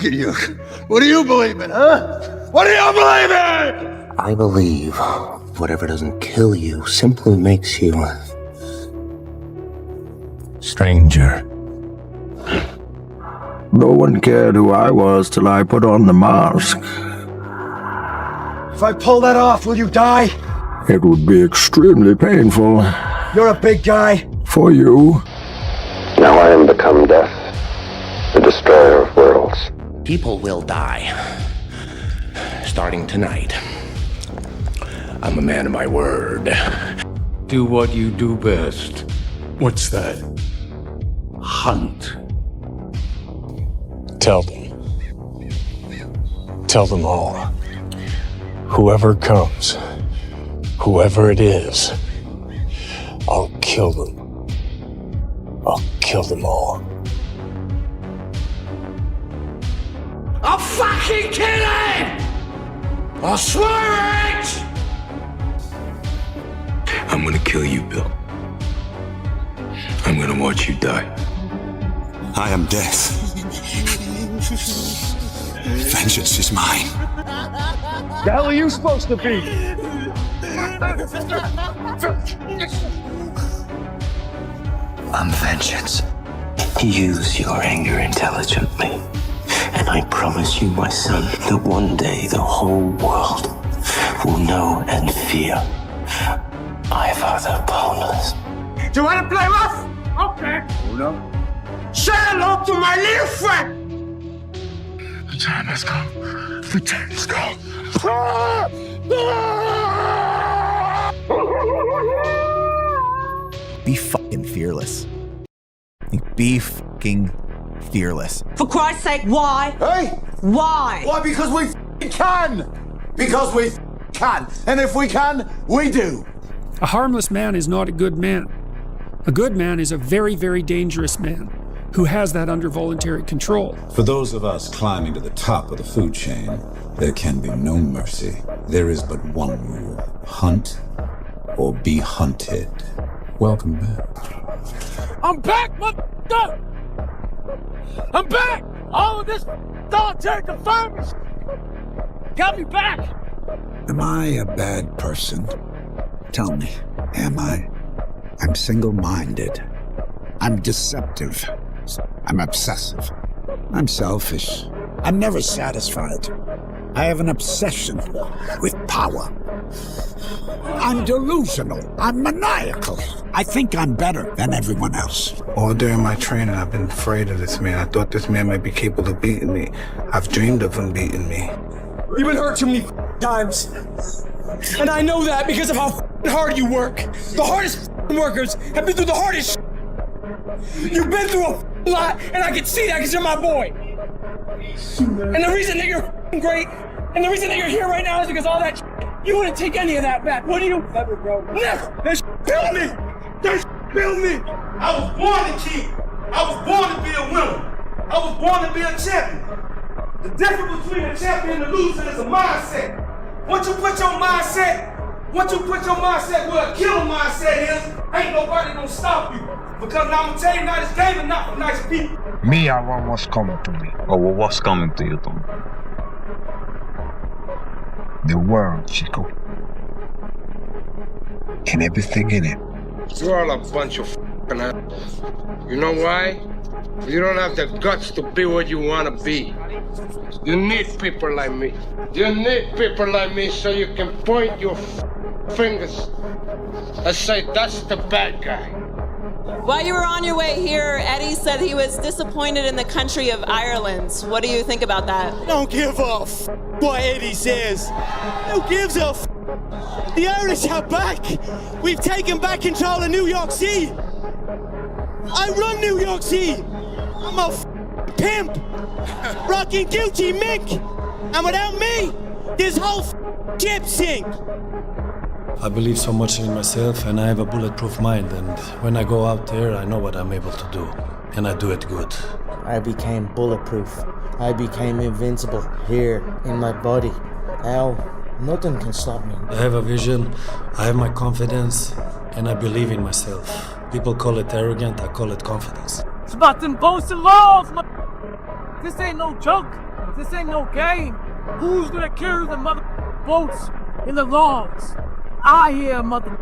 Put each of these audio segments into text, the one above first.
Look at you. What do you believe in, huh? What do you believe in? I believe whatever doesn't kill you simply makes you stranger. No one cared who I was till I put on the mask. If I pull that off, will you die? It would be extremely painful. You're a big guy. For you. Now I am become death, the destroyer of worlds. People will die. Starting tonight. I'm a man of my word. Do what you do best. What's that? Hunt. Tell them. Tell them all. Whoever comes, whoever it is, I'll kill them. I'll kill them all. I'll fucking kill him! I'll swear it! I'm gonna kill you, Bill. I'm gonna watch you die. I am death. Vengeance is mine. The hell are you supposed to be? I'm vengeance. Use your anger intelligently. And I promise you, my son, that one day the whole world will know and fear my father, Paulus. Do you want to play rough? Okay. Uno. Say hello to my little friend! The time has come. The time has come. Be fucking fearless. Be fucking fearless. For Christ's sake, why? Hey! Why? Why? Because we can! Because we can! And if we can, we do! A harmless man is not a good man. A good man is a very, very dangerous man who has that under voluntary control. For those of us climbing to the top of the food chain, there can be no mercy. There is but one rule. Hunt or be hunted. Welcome back. I'm back, motherfucker! I'm back! All of this solitary confinement got me back! Am I a bad person? Tell me, am I? I'm single-minded. I'm deceptive. I'm obsessive. I'm selfish. I'm never satisfied. I have an obsession with power. I'm delusional. I'm maniacal. I think I'm better than everyone else. All during my training, I've been afraid of this man. I thought this man might be capable of beating me. I've dreamed of him beating me. You've been hurt too many times. And I know that because of how hard you work. The hardest workers have been through the hardest. You've been through a lot, and I can see that because you're my boy. And the reason that you're great, and the reason that you're here right now is because all that you wouldn't take any of that back, would you? Never, bro. Never! That built me! That built me! I was born to king. I was born to be a winner. I was born to be a champion. The difference between a champion and a loser is a mindset. Once you put your mindset where a killer mindset is, ain't nobody gonna stop you. Because now I'm gonna tell you now, this game is not for nice people. Me, I want what's coming to me. Or what's coming to you, Tom. The world, Chico. And everything in it. You're all a bunch of f***ing assholes. You know why? You don't have the guts to be what you want to be. You need people like me. You need people like me so you can point your fingers and say, that's the bad guy. While you were on your way here, Eddie said he was disappointed in the country of Ireland. What do you think about that? Don't give a f*** what Eddie says. Who gives a f***? The Irish are back. We've taken back control of New York City. I run New York City. I'm a pimp. Rocking Gucci mink. And without me, this whole ship sink. I believe so much in myself, and I have a bulletproof mind, and when I go out there, I know what I'm able to do, and I do it good. I became bulletproof. I became invincible here in my body. Now, nothing can stop me. I have a vision, I have my confidence, and I believe in myself. People call it arrogant, I call it confidence. It's about them boasting laws, This ain't no joke. This ain't no game. Who's gonna carry the mother boats in the logs? I am mother.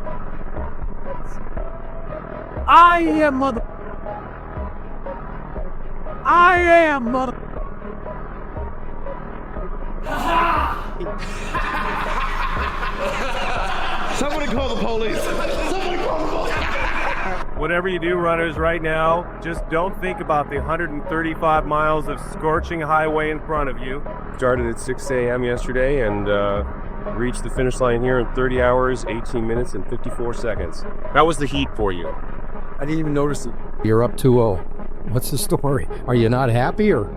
I am mother. I am mother. Somebody call the police. Somebody call the police. Whatever you do, runners, right now, just don't think about the 135 miles of scorching highway in front of you. Started at 6 a.m. yesterday and reached the finish line here in 30 hours, 18 minutes, and 54 seconds. That was the heat for you. I didn't even notice it. You're up 2-0. What's the story? Are you not happy, or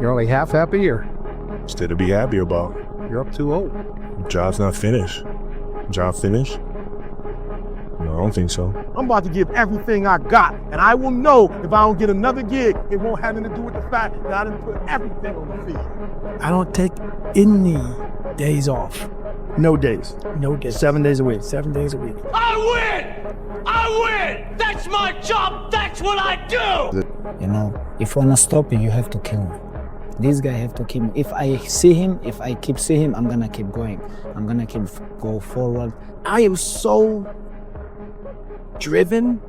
you're only half happy, or? Still to be happy about. You're up 2-0. Job's not finished. Job finished? No, I don't think so. I'm about to give everything I got, and I will know if I don't get another gig, it won't have anything to do with the fact that I didn't put everything on the field. I don't take any days off. No days. No days. 7 days a week. 7 days a week. I win! I win! That's my job! That's what I do! You know, if you wanna stop him, you have to kill him. This guy have to kill him. If I see him, if I keep seeing him, I'm gonna keep going. I'm gonna keep go forward. I am so driven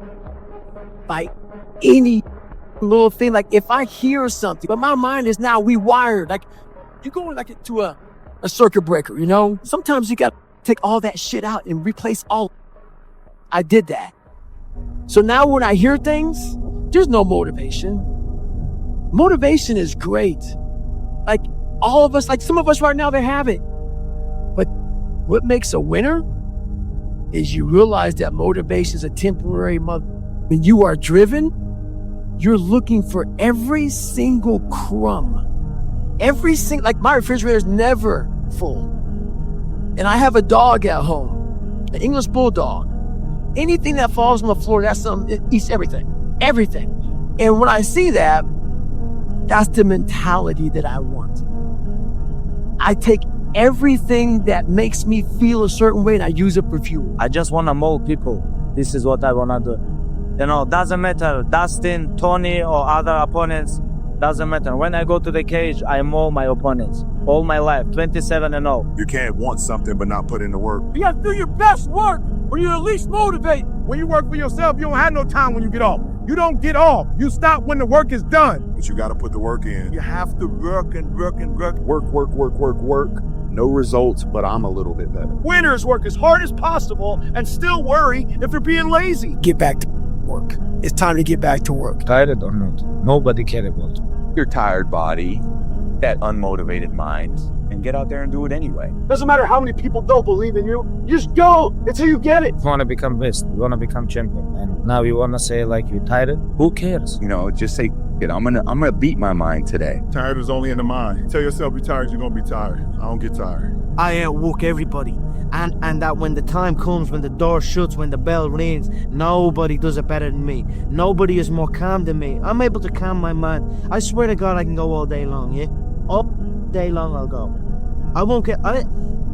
by any little thing. Like if I hear something, but my mind is now rewired. Like you go like to a circuit breaker, you know? Sometimes you gotta take all that shit out and replace all. I did that. So now when I hear things, there's no motivation. Motivation is great. Like all of us, like some of us right now, they have it. But what makes a winner is you realize that motivation is a temporary mother. When you are driven, you're looking for every single crumb. Like my refrigerator is never full. And I have a dog at home, an English bulldog. Anything that falls on the floor, that's something, it eats everything, everything. And when I see that, that's the mentality that I want. I take everything that makes me feel a certain way and I use it for fuel. I just want to mold people. This is what I want to do. You know, doesn't matter, Dustin, Tony, or other opponents, doesn't matter. When I go to the cage, I mold my opponents. All my life, 27-0. You can't want something but not put in the work. You gotta do your best work, or you at least motivate. When you work for yourself, you don't have no time when you get off. You don't get off. You stop when the work is done. But you gotta put the work in. You have to work and work and work. Work. No results, but I'm a little bit better. Winners work as hard as possible and still worry if they're being lazy. Get back to work. It's time to get back to work. Tired or not, nobody cares about it. Your tired body, that unmotivated mind, and get out there and do it anyway. Doesn't matter how many people don't believe in you, just go until you get it. You want to become best, you want to become champion, and now you want to say like you're tired? Who cares? You know, just say, I'm gonna beat my mind today. Tired is only in the mind. Tell yourself you're tired, you're gonna be tired. I don't get tired. I outwork everybody. And that when the time comes, when the door shuts, when the bell rings, nobody does it better than me. Nobody is more calm than me. I'm able to calm my mind. I swear to God I can go all day long, yeah? All day long I'll go.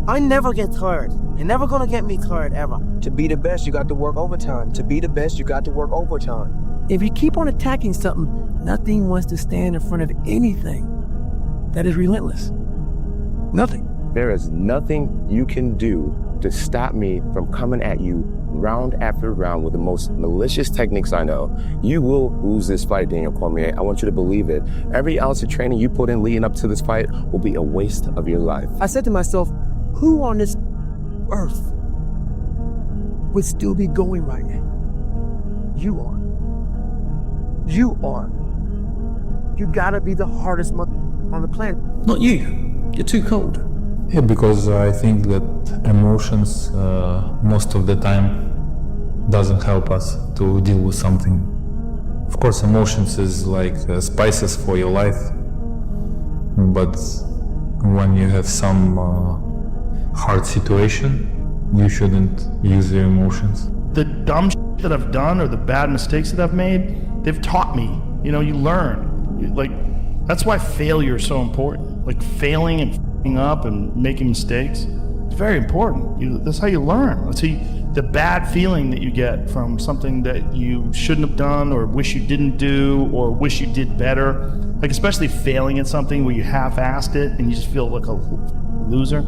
I never get tired. You're never gonna get me tired, ever. To be the best, you got to work overtime. To be the best, you got to work overtime. If you keep on attacking something, nothing wants to stand in front of anything that is relentless. Nothing. There is nothing you can do to stop me from coming at you round after round with the most malicious techniques I know. You will lose this fight, Daniel Cormier. I want you to believe it. Every ounce of training you put in leading up to this fight will be a waste of your life. I said to myself, who on this earth would still be going right now? You are. You are. You gotta be the hardest on the planet. Not you. You're too cold. Yeah, because I think that emotions most of the time doesn't help us to deal with something. Of course, emotions is like spices for your life, but when you have some hard situation, you shouldn't use your emotions. The dumb shit that I've done or the bad mistakes that I've made, they've taught me. You know, you learn. Like, that's why failure is so important. Like failing and up and making mistakes, it's very important. That's how you learn. That's how the bad feeling that you get from something that you shouldn't have done or wish you didn't do or wish you did better, Like, especially failing at something where you half-assed it and you just feel like a loser.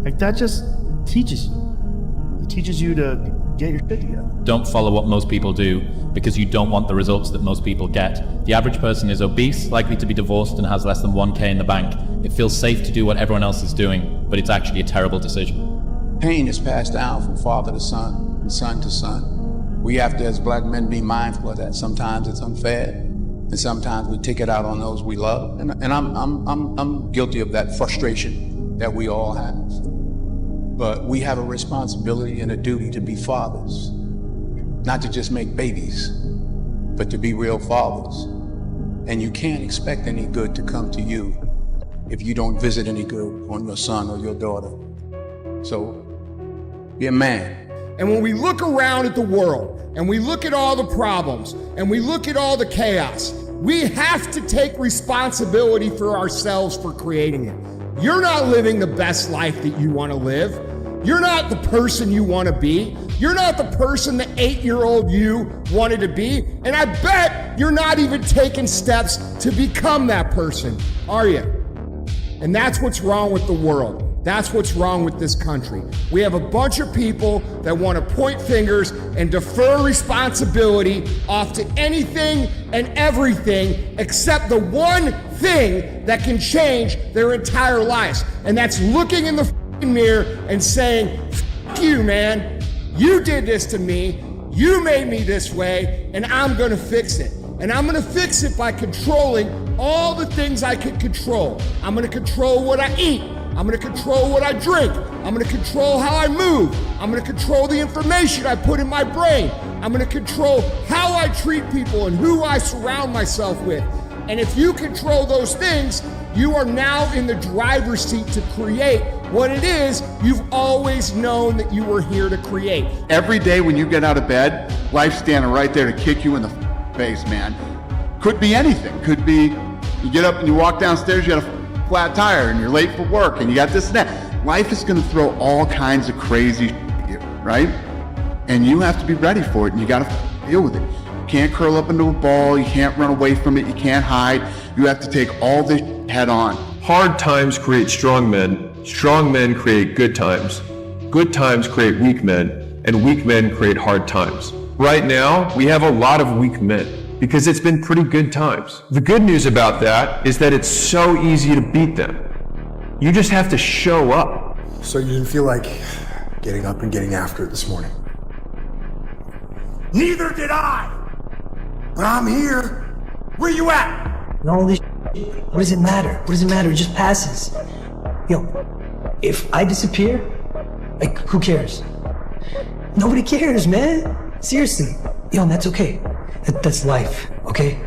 Like, that just teaches you. It teaches you to get your shit together. Don't follow what most people do because you don't want the results that most people get. The average person is obese, likely to be divorced, and has less than 1K in the bank. It feels safe to do what everyone else is doing, but it's actually a terrible decision. Pain is passed down from father to son and son to son. We have to, as black men, be mindful of that. Sometimes it's unfair, and sometimes we take it out on those we love. And I'm guilty of that frustration that we all have. But we have a responsibility and a duty to be fathers, not to just make babies, but to be real fathers. And you can't expect any good to come to you if you don't visit any good on your son or your daughter. So, be a man. And when we look around at the world, and we look at all the problems, and we look at all the chaos, we have to take responsibility for ourselves for creating it. You're not living the best life that you want to live. You're not the person you want to be. You're not the person that 8-year-old you wanted to be. And I bet you're not even taking steps to become that person, are you? And that's what's wrong with the world. That's what's wrong with this country. We have a bunch of people that want to point fingers and defer responsibility off to anything and everything except the one thing that can change their entire lives. And that's looking in the mirror and saying, "F you, man. You did this to me. You made me this way, and I'm gonna fix it. And I'm gonna fix it by controlling all the things I can control. I'm gonna control what I eat. I'm gonna control what I drink. I'm gonna control how I move. I'm gonna control the information I put in my brain. I'm gonna control how I treat people and who I surround myself with. And if you control those things, you are now in the driver's seat to create what it is you've always known that you were here to create." Every day when you get out of bed, life's standing right there to kick you in the face, man. Could be anything. Could be you get up and you walk downstairs, you got a flat tire and you're late for work and you got this and that. Life is going to throw all kinds of crazy shit at you, right? And you have to be ready for it, and you got to deal with it. You can't curl up into a ball, you can't run away from it, you can't hide. You have to take all this head on. Hard times create strong men create good times create weak men, and weak men create hard times. Right now, we have a lot of weak men because it's been pretty good times. The good news about that is that it's so easy to beat them. You just have to show up. So you didn't feel like getting up and getting after it this morning? Neither did I. But I'm here. Where you at? And all this what does it matter? What does it matter? It just passes. Yo, if I disappear, like, who cares? Nobody cares, man. Seriously. Yo, and that's okay. That's life, okay?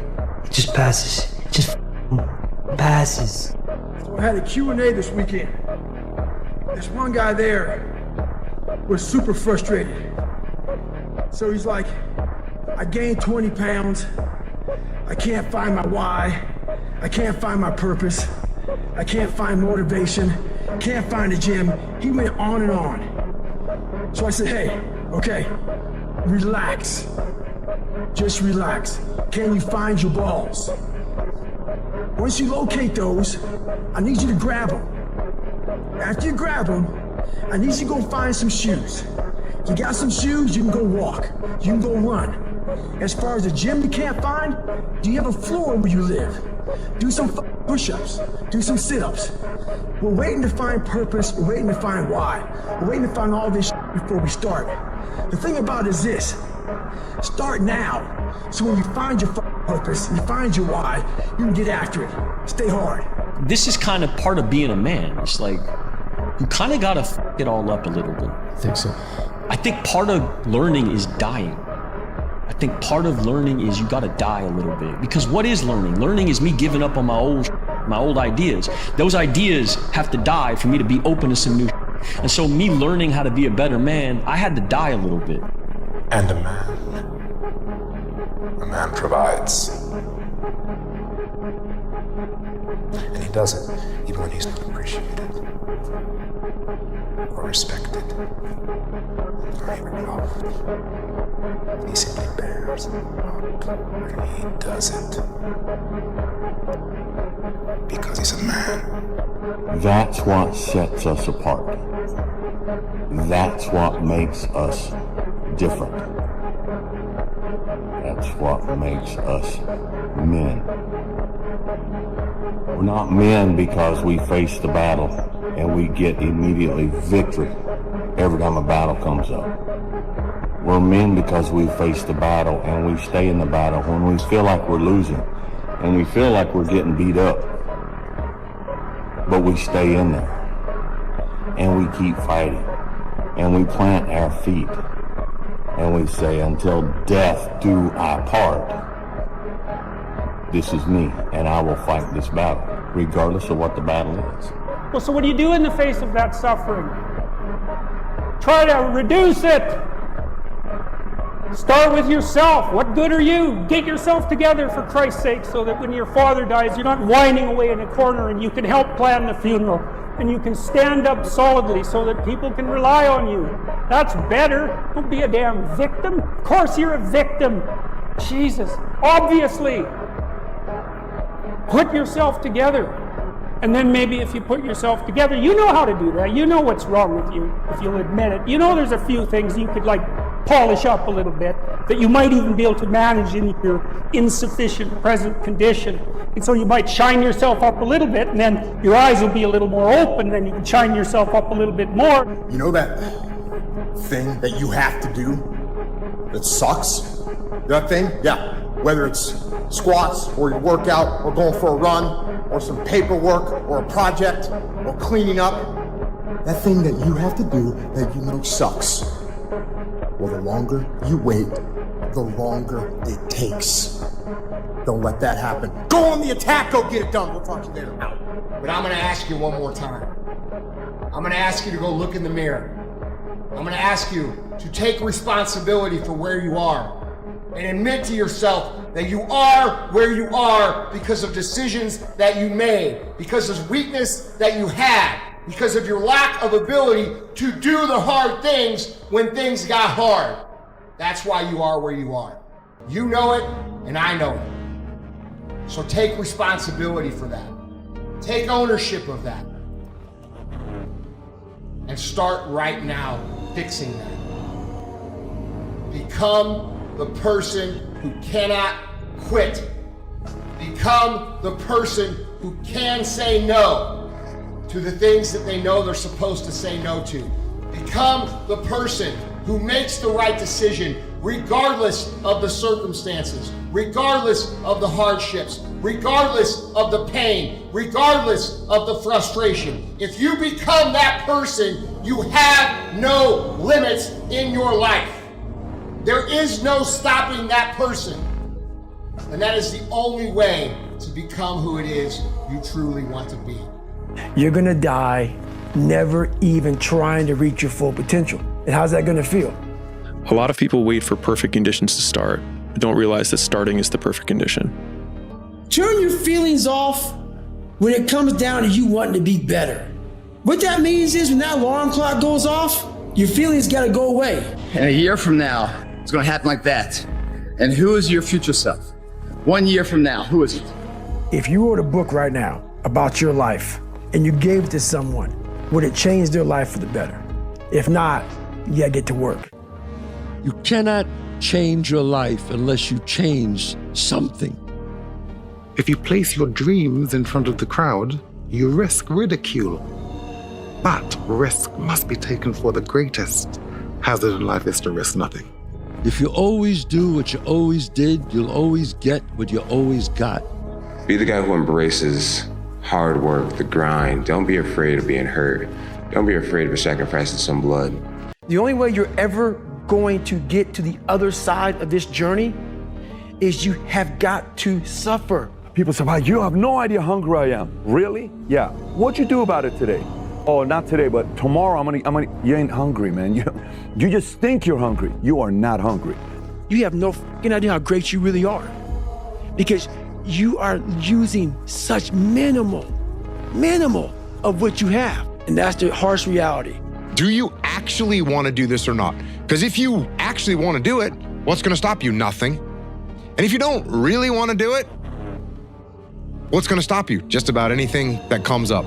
It just passes. It just passes. So I had a Q&A this weekend. There's one guy there was super frustrated. So he's like, I gained 20 pounds. I can't find my why. I can't find my purpose. I can't find motivation. Can't find a gym. He went on and on. So I said, hey, okay, relax. Just relax. Can you find your balls? Once you locate those, I need you to grab them. After you grab them, I need you to go find some shoes. You got some shoes, you can go walk. You can go run. As far as a gym you can't find, do you have a floor where you live? Do some push-ups. Do some sit-ups. We're waiting to find purpose. We're waiting to find why. We're waiting to find all this before we start. The thing about it is this. Start now. So when you find your purpose, you find your why, you can get after it. Stay hard. This is kind of part of being a man. It's like, you kind of got to f it all up a little bit. I think so. I think part of learning is dying. I think part of learning is you got to die a little bit. Because what is learning? Learning is me giving up on my old ideas. Those ideas have to die for me to be open to some new. And so me learning how to be a better man, I had to die a little bit. And a man provides. And he does it even when he's not appreciated. or respected or even loved. He simply bears up when he doesn't. Because he's a man. That's what sets us apart. That's what makes us different. That's what makes us men. We're not men because we face the battle and we get immediately victory every time a battle comes up. We're men because we face the battle and we stay in the battle when we feel like we're losing and we feel like we're getting beat up. But we stay in there and we keep fighting and we plant our feet and we say, until death do our part. This is me, and I will fight this battle, regardless of what the battle is. Well, so what do you do in the face of that suffering? Try to reduce it. Start with yourself. What good are you? Get yourself together for Christ's sake so that when your father dies, you're not whining away in a corner and you can help plan the funeral and you can stand up solidly so that people can rely on you. That's better. Don't be a damn victim. Of course you're a victim. Jesus, obviously. Put yourself together. And then maybe if you put yourself together, you know how to do that. You know what's wrong with you, if you'll admit it. You know there's a few things you could polish up a little bit that you might even be able to manage in your insufficient present condition. And so you might shine yourself up a little bit and then your eyes will be a little more open and then you can shine yourself up a little bit more. You know that thing that you have to do that sucks? That thing? Yeah. Whether it's squats or your workout or going for a run or some paperwork or a project or cleaning up. That thing that you have to do that you know sucks. Well, the longer you wait, the longer it takes. Don't let that happen. Go on the attack, go get it done. We'll talk to you later. But I'm gonna ask you one more time. I'm gonna ask you to go look in the mirror. I'm gonna ask you to take responsibility for where you are and admit to yourself that you are where you are because of decisions that you made, because of weakness that you had, because of your lack of ability to do the hard things when things got hard. That's why you are where you are. You know it, and I know it. So take responsibility for that. Take ownership of that. And start right now fixing that. Become the person who cannot quit. Become the person who can say no to the things that they know they're supposed to say no to. Become the person who makes the right decision regardless of the circumstances, regardless of the hardships, regardless of the pain, regardless of the frustration. If you become that person, you have no limits in your life. There is no stopping that person. And that is the only way to become who it is you truly want to be. You're gonna die never even trying to reach your full potential. And how's that gonna feel? A lot of people wait for perfect conditions to start, but don't realize that starting is the perfect condition. Turn your feelings off when it comes down to you wanting to be better. What that means is when that alarm clock goes off, your feelings gotta go away. And a year from now, it's gonna happen like that. And who is your future self? 1 year from now, who is it? If you wrote a book right now about your life and you gave it to someone, would it change their life for the better? If not, you gotta get to work. You cannot change your life unless you change something. If you place your dreams in front of the crowd, you risk ridicule. But risk must be taken for the greatest. Hazard in life is to risk nothing. If you always do what you always did, you'll always get what you always got. Be the guy who embraces hard work, the grind. Don't be afraid of being hurt. Don't be afraid of sacrificing some blood. The only way you're ever going to get to the other side of this journey is you have got to suffer. People say, wow, you have no idea how hungry I am. Really? Yeah. What'd you do about it today? Oh, not today, but tomorrow I'm gonna, you ain't hungry, man. You just think you're hungry. You are not hungry. You have no fucking idea how great you really are. Because you are using such minimal of what you have. And that's the harsh reality. Do you actually want to do this or not? Because if you actually want to do it, what's going to stop you? Nothing. And if you don't really want to do it, what's going to stop you? Just about anything that comes up.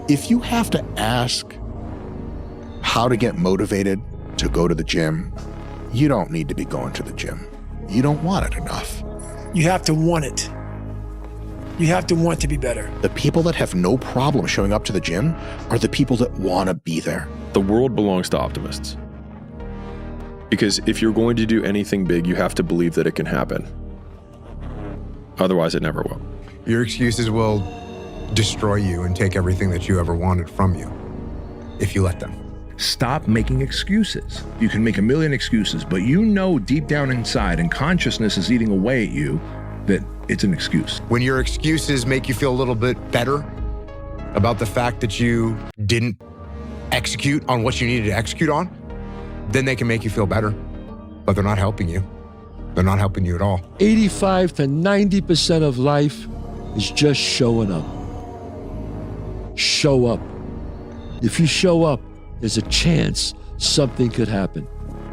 If you have to ask how to get motivated to go to the gym, you don't need to be going to the gym. You don't want it enough. You have to want it. You have to want to be better. The people that have no problem showing up to the gym are the people that want to be there. The world belongs to optimists. Because if you're going to do anything big, you have to believe that it can happen. Otherwise, it never will. Your excuses will destroy you and take everything that you ever wanted from you if you let them. Stop making excuses. You can make a million excuses, but you know deep down inside, and consciousness is eating away at you, that it's an excuse. When your excuses make you feel a little bit better about the fact that you didn't execute on what you needed to execute on, then they can make you feel better, but they're not helping you. They're not helping you at all. 85 to 90% of life is just showing up. Show up. If you show up, there's a chance something could happen.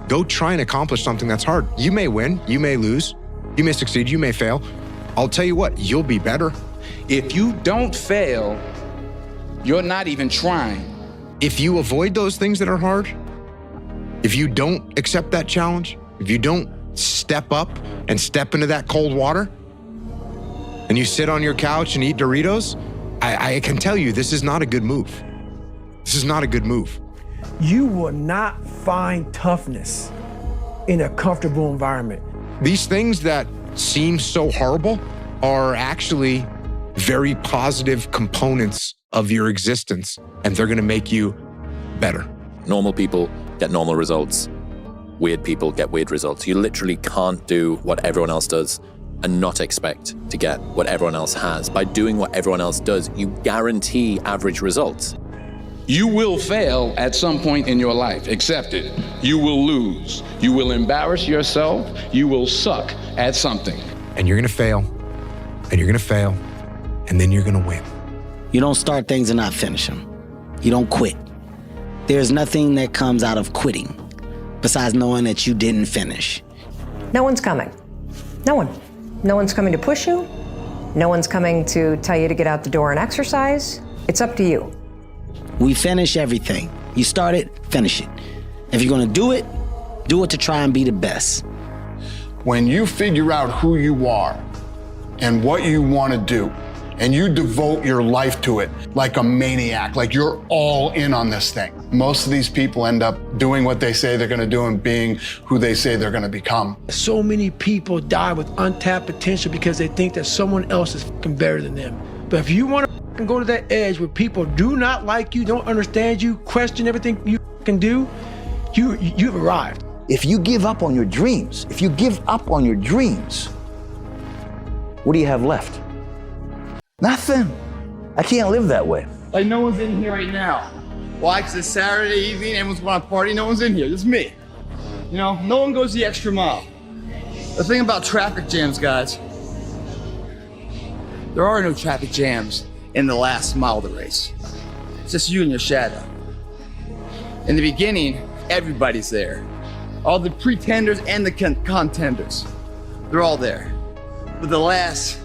Go try and accomplish something that's hard. You may win, you may lose, you may succeed, you may fail. I'll tell you what, you'll be better. If you don't fail, you're not even trying. If you avoid those things that are hard, if you don't accept that challenge, if you don't step up and step into that cold water, and you sit on your couch and eat Doritos, I can tell you this is not a good move. This is not a good move. You will not find toughness in a comfortable environment. These things that seem so horrible are actually very positive components of your existence, and they're going to make you better. Normal people get normal results. Weird people get weird results. You literally can't do what everyone else does and not expect to get what everyone else has. By doing what everyone else does, you guarantee average results. You will fail at some point in your life. Accept it. You will lose. You will embarrass yourself. You will suck at something. And you're going to fail, and you're going to fail, and then you're going to win. You don't start things and not finish them. You don't quit. There's nothing that comes out of quitting besides knowing that you didn't finish. No one's coming. No one. No one's coming to push you. No one's coming to tell you to get out the door and exercise. It's up to you. We finish everything. You start it, finish it. If you're gonna do it to try and be the best. When you figure out who you are and what you want to do, and you devote your life to it like a maniac, like you're all in on this thing. Most of these people end up doing what they say they're gonna do and being who they say they're gonna become. So many people die with untapped potential because they think that someone else is fucking better than them. But if you want to go to that edge where people do not like you, don't understand you, question everything you can do, you've arrived. If you give up on your dreams, what do you have left? Nothing. I can't live that way. Like no one's in here right now. Why? Because it's Saturday evening, everyone's going to party, no one's in here, just me. You know, no one goes the extra mile. The thing about traffic jams, guys, there are no traffic jams in the last mile of the race. It's just you and your shadow. In the beginning, everybody's there. All the pretenders and the contenders, they're all there. But the last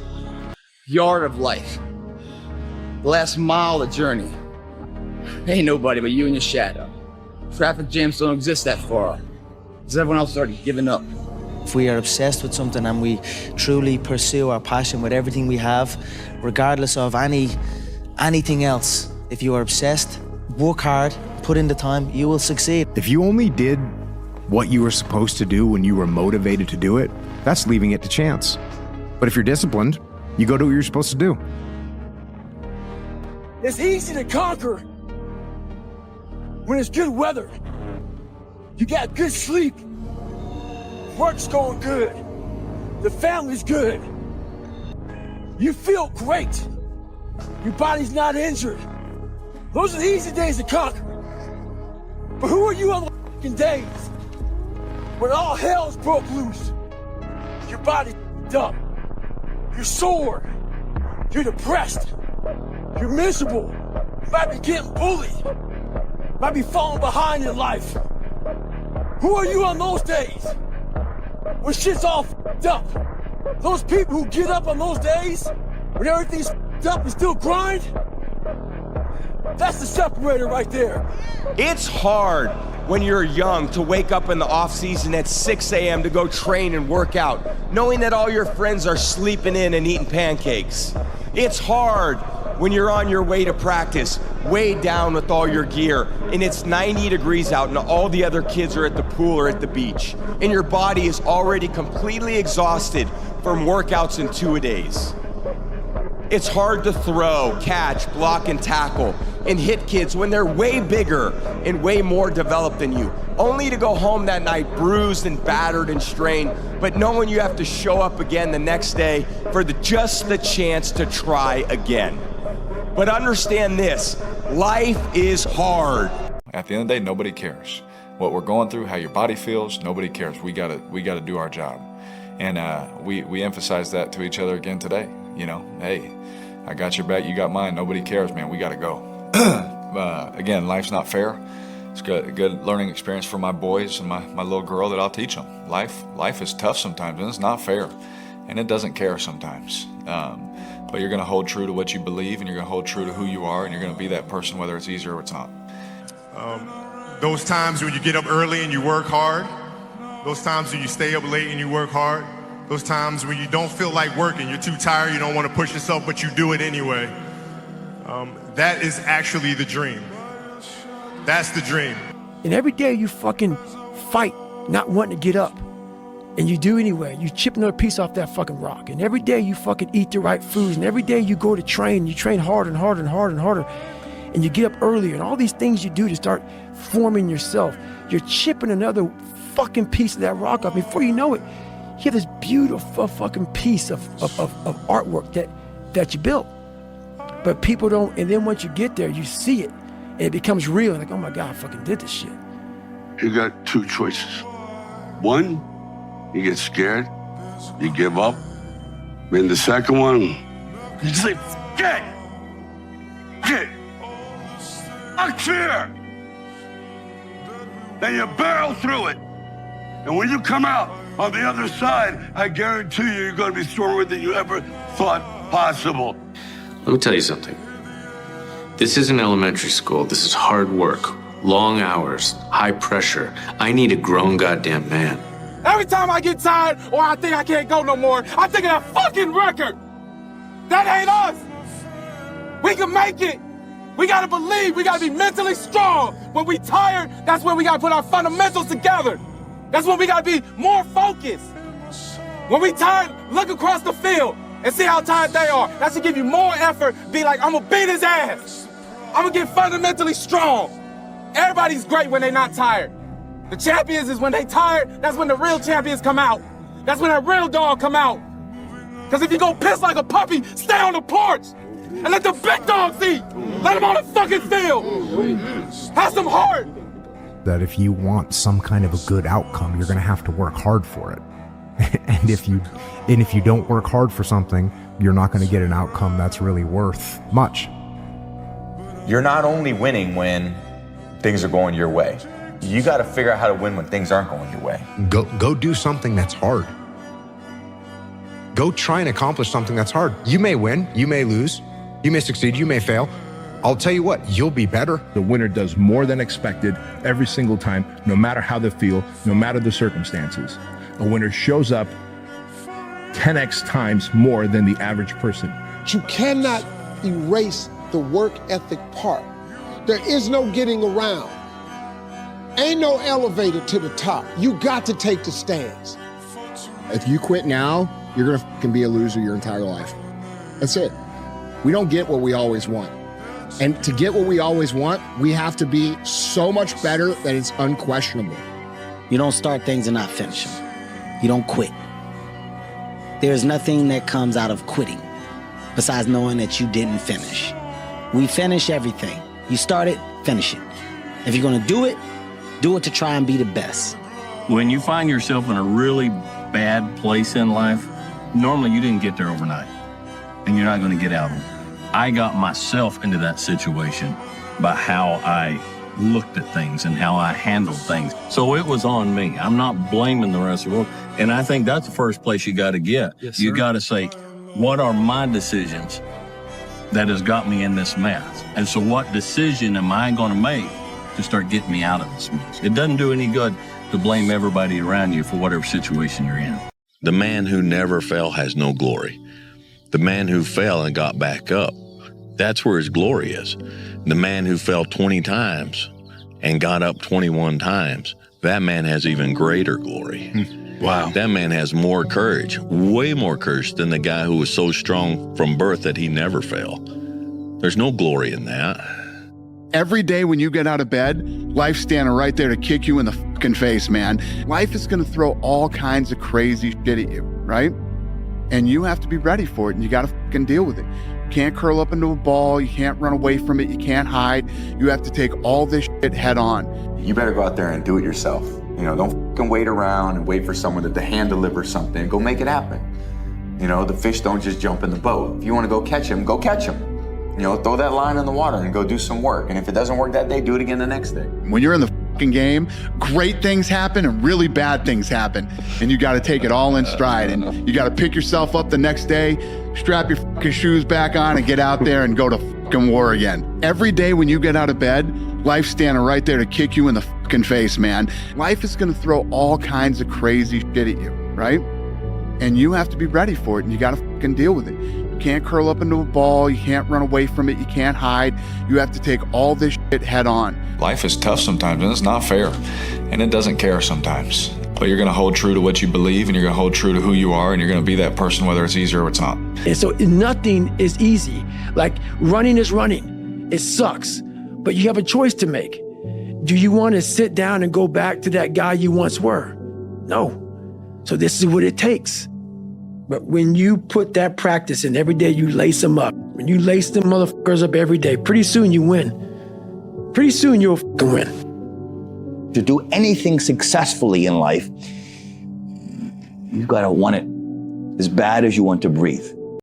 yard of life, the last mile of the journey, ain't nobody but you and your shadow. Traffic jams don't exist that far, because everyone else has already given up. If we are obsessed with something and we truly pursue our passion with everything we have, regardless of anything else, if you are obsessed, work hard, put in the time, you will succeed. If you only did what you were supposed to do when you were motivated to do it, that's leaving it to chance. But if you're disciplined, you go do what you're supposed to do. It's easy to conquer when it's good weather. You got good sleep. Work's going good. The family's good. You feel great. Your body's not injured. Those are the easy days to conquer. But who are you on the f***ing days when all hell's broke loose? Your body's f***ed up. You're sore. You're depressed. You're miserable. might be getting bullied, might be falling behind in life. Who are you on those days? When shit's all f***ed up. Those people who get up on those days, when everything's f***ed up and still grind, that's the separator right there. It's hard when you're young to wake up in the off season at 6 a.m. to go train and work out, knowing that all your friends are sleeping in and eating pancakes. It's hard when you're on your way to practice, weighed down with all your gear, and it's 90 degrees out and all the other kids are at the pool or at the beach, and your body is already completely exhausted from workouts in 2-a-days. It's hard to throw, catch, block, and tackle, and hit kids when they're way bigger and way more developed than you, only to go home that night bruised and battered and strained, but knowing you have to show up again the next day for just the chance to try again. But understand this, life is hard. At the end of the day, nobody cares. What we're going through, how your body feels, nobody cares. We gotta do our job. And we emphasize that to each other again today. You know, hey, I got your back, you got mine, nobody cares, man, we gotta go. Again, life's not fair. It's a good learning experience for my boys and my little girl that I'll teach them. Life is tough sometimes, and it's not fair. And it doesn't care sometimes. But you're gonna hold true to what you believe, and you're gonna hold true to who you are, and you're gonna be that person whether it's easy or it's not. Those times when you get up early and you work hard, those times when you stay up late and you work hard, those times when you don't feel like working, you're too tired, you don't want to push yourself, but you do it anyway. That is actually the dream. That's the dream. And every day you fucking fight not wanting to get up. And you do anyway. You chip another piece off that fucking rock. And every day you fucking eat the right foods. And every day you go to train, you train harder and harder and harder and harder. And you get up earlier. And all these things you do to start forming yourself. You're chipping another fucking piece of that rock off. Before you know it, you have this beautiful fucking piece of artwork that you built. But people don't, and then once you get there, you see it. And it becomes real. Like, oh my God, I fucking did this shit. You got two choices. One, you get scared, you give up. And the second one, you just say, get, fuck fear. Then you barrel through it. And when you come out on the other side, I guarantee you, you're gonna be stronger than you ever thought possible. Let me tell you something. This isn't elementary school. This is hard work, long hours, high pressure. I need a grown goddamn man. Every time I get tired or I think I can't go no more, I think of that fucking record. That ain't us. We can make it. We gotta believe. We gotta be mentally strong. When we tired, that's when we gotta put our fundamentals together. That's when we gotta be more focused. When we tired, look across the field and see how tired they are. That should give you more effort. Be like, I'm gonna beat his ass. I'm gonna get fundamentally strong. Everybody's great when they're not tired. The champions is when they tired, that's when the real champions come out. That's when that real dog come out. Because if you go piss like a puppy, stay on the porch and let the big dogs eat. Let them on the fucking field. Have some heart. That if you want some kind of a good outcome, you're gonna have to work hard for it. And if you don't work hard for something, you're not gonna get an outcome that's really worth much. You're not only winning when things are going your way. You got to figure out how to win when things aren't going your way. Go do something that's hard. Go try and accomplish something that's hard. You may win, you may lose, you may succeed, you may fail. I'll tell you what, you'll be better. The winner does more than expected every single time, no matter how they feel, no matter the circumstances. A winner shows up 10x times more than the average person. You cannot erase the work ethic part. There is no getting around. Ain't no elevator to the top. You got to take the stands. If you quit now, you're gonna fucking be a loser your entire life. That's it. We don't get what we always want. And to get what we always want, we have to be so much better that it's unquestionable. You don't start things and not finish them. You don't quit. There's nothing that comes out of quitting besides knowing that you didn't finish. We finish everything. You start it, finish it. If you're gonna do it to try and be the best. When you find yourself in a really bad place in life, normally you didn't get there overnight, and you're not gonna get out of it. I got myself into that situation by how I looked at things and how I handled things. So it was on me. I'm not blaming the rest of the world. And I think that's the first place you got to get. Yes, you sir. got to say, what are my decisions that has got me in this mess? And so what decision am I going to make to start getting me out of this mess? It doesn't do any good to blame everybody around you for whatever situation you're in. The man who never fell has no glory. The man who fell and got back up, that's where his glory is. The man who fell 20 times and got up 21 times, that man has even greater glory. Wow. That man has more courage, way more courage than the guy who was so strong from birth that he never fell. There's no glory in that. Every day when you get out of bed, life's standing right there to kick you in the fucking face, man. Life is gonna throw all kinds of crazy shit at you, right? And you have to be ready for it, and you gotta fucking deal with it. You can't curl up into a ball, you can't run away from it, you can't hide. You have to take all this shit head on. You better go out there and do it yourself. You know, don't fucking wait around and wait for someone to hand deliver something. Go make it happen. You know, the fish don't just jump in the boat. If you wanna go catch them, go catch them. You know, throw that line in the water and go do some work. And if it doesn't work that day, do it again the next day. When you're in the fucking game, great things happen and really bad things happen. And you gotta take it all in stride. And you gotta pick yourself up the next day, strap your fucking shoes back on and get out there and go to fucking war again. Every day when you get out of bed, life's standing right there to kick you in the fucking face, man. Life is gonna throw all kinds of crazy shit at you, right? And you have to be ready for it, and you gotta fucking deal with it. You can't curl up into a ball, you can't run away from it, you can't hide. You have to take all this shit head on. Life is tough sometimes, and it's not fair, and it doesn't care sometimes. But you're gonna hold true to what you believe, and you're gonna hold true to who you are, and you're gonna be that person whether it's easy or it's not. And so nothing is easy. Like running is running. It sucks, but you have a choice to make. Do you want to sit down and go back to that guy you once were? No. So this is what it takes. But when you put that practice in every day, you lace them up. When you lace them motherfuckers up every day, pretty soon you win. Pretty soon you'll fucking win. To do anything successfully in life, you've got to want it as bad as you want to breathe.